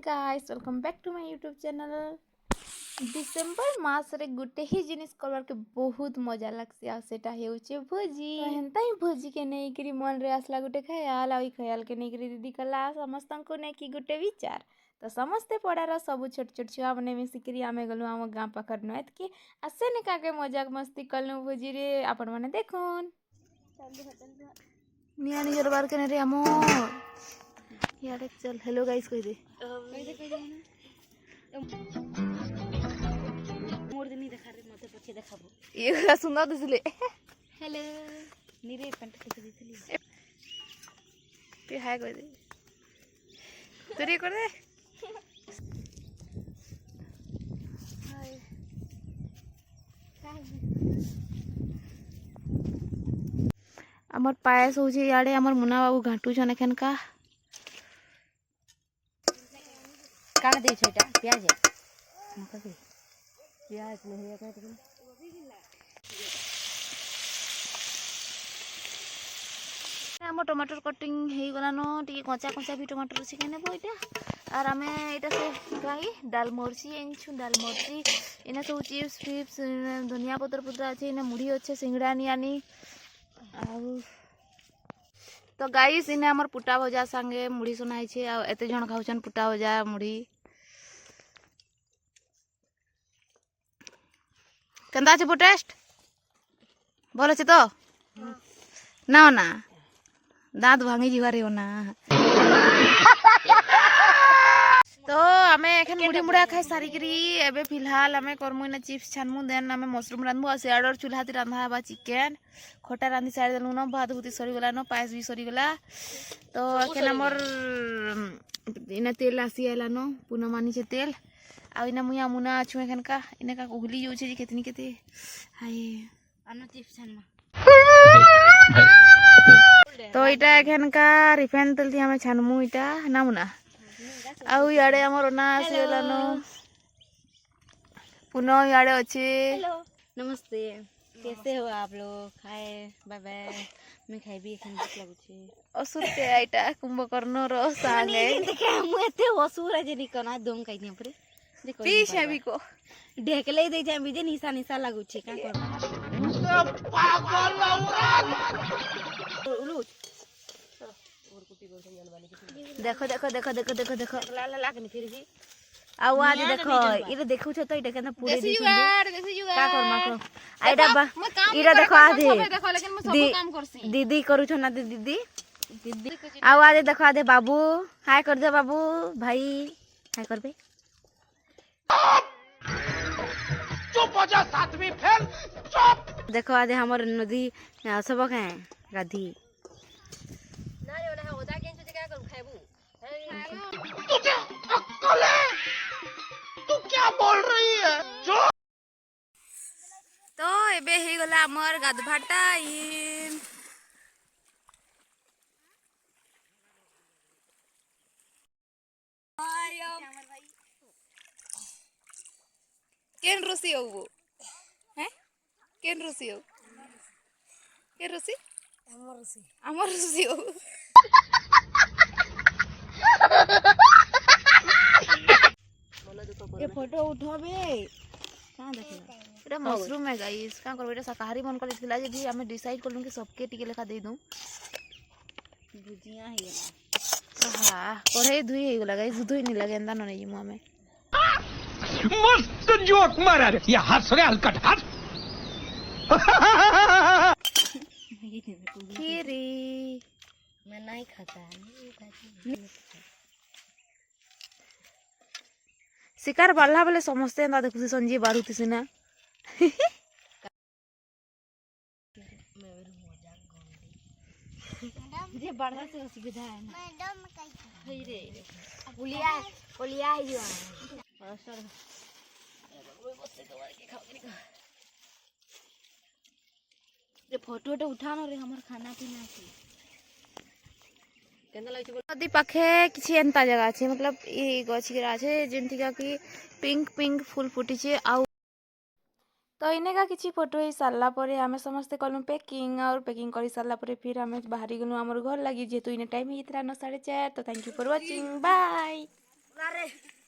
Guys welcome back to my YouTube channel. December मास रे गुटे ही जिनिस करवार के बहुत मजा लगसी आ सेटा हेउचे भोजी। तो हेंता ही भोजी के नै करी मन रे आसला गुटे ख्याल आ ख्याल के नै करी दीदी कला समस्त को नै की गुटे विचार। तो समस्ते पड़ार सब छोट छोट छुआ मैंने मिसिकी आमे गलु आम गाँ पाखर नैत के आसे ने काके मजाक मस्ती कलु भोजी रे आपण माने देखुन निया निजर बार के रे आमोर यार चल हेलो गाइस कह दे मोर दिनी देखा रे मते पछे देखाबो ये सुंदर दिसले हेलो नीरे पेंट के दिसली तू हाय कह दे तोरी कर दे हाय हमर पायस हो जे याडे हमर मुना बाबू घाटू छन एखन का कान दे छोटा प्याज है मका के प्याज नहीं है का हमर टमाटर कटिंग हे गलानो टिके कच्चा कच्चा भी टमाटर अछि केने बोइटा और हमें एटा सब काई दाल मरची एंछु दाल मरची इना सब चिप्स फिप्स धनिया पत्र पुत्रा अछि इना मुढ़ी अच्छे सिंगड़ा नियानी आउ तो गाइस इने हमर पुटा भजा संगे मुढ़ी सुनाई छे आ एते जण खाउछन पुटा भजा मुढ़ी केंदा छे टेस्ट बोले छे तो ना ना दांत भांगी जीवारे हो ना तो हमें एखन मुढ़ी मुढ़ा खाई सारी करी एबे फिलहाल हमें करमु ना चिप्स छानमु देन हमें मशरूम रांधबु आ सेआडर चूल्हा ती रांधा बा चिकन खोटा रांधी साइड देलु न भात भूति सरी गला न पायस भी सरी गला तो एखन हमर इना तेल आसी आला न पुना मानी छे तेल आ इना मुया मुना छु एखन का इना का उगली जो छे केतनी केते हाय अनु चिप्स छन तो इटा एखन का रिफाइन तेल थी हमें छानमु इटा ना मुना आउ याडे हमर ओना आसीलानो पुनो याडे अछि हेलो नमस्ते कैसे हो आप लोग खाए बाय बाय मैं खाइबी एखन भूख लागु छे असुर के आइटा कुंभकर्ण रो सागे देखे हम एते असुर जे निकना दम काई ने परे देखो पीस अभी को ढेकले दे जाम बिजे निशा निशा लागु छे का कर पागल उलूट देखो देखो देखो देखो देखो देखो लाला लागनी फिर भी आउ आज देखो इरे देखु छ तो इटा केना पूरे देसी जुगाड़ का कर माको आइडा बा इरा देखो आधे दीदी करू छ ना दीदी दीदी आउ आज देखो आधे बाबू हाय कर दे बाबू भाई हाय कर बे चुप हो जा सातवीं फेल चुप देखो आधे हमर नदी सब का गाधी तुझे अक्ल है तू क्या बोल रही है जो तो एबे हे गला हमर गाधभा टाइम केन रोसी हो वो हैं केन रोसी हो के रोसी हमर रोसी हो ये फोटो उठाबे कहां देखला एटा मशरूम है गाइस का करबे एटा शाकाहारी मन कर इसला जे भी हमें डिसाइड करलु कि सबके टिके लेखा दे दूं भुजिया है हां पढ़े धुई हे गला गाइस धुई नहीं लगे अंदा नहीं मु हमें मस्त जोक मारा रे ये हंस रे हलकट हंस खीरी मैं नहीं खाता शिकार बाला बेले समस्ते एंदा देखुसी संजीव बारुती सिना जे बढ़ा से सुविधा है मैडम कई रे पुलिया पुलिया है जो सर ये फोटो तो उठानो रे हमर खाना पीना छी नदी पाखे किसी एंता जगह छे मतलब ये गछ गिरा छे जेंतिका कि पिंक पिंक फूल फुटी छे आउ तो इनेका किसी फोटो ही सारला परे हमें समस्ते कलु पैकिंग और पैकिंग करी सारला परे फिर हमें बाहरी गलु हमर घर लगी जेतु इने टाइम हितरा 9:30 तो thank you for watching bye. Bye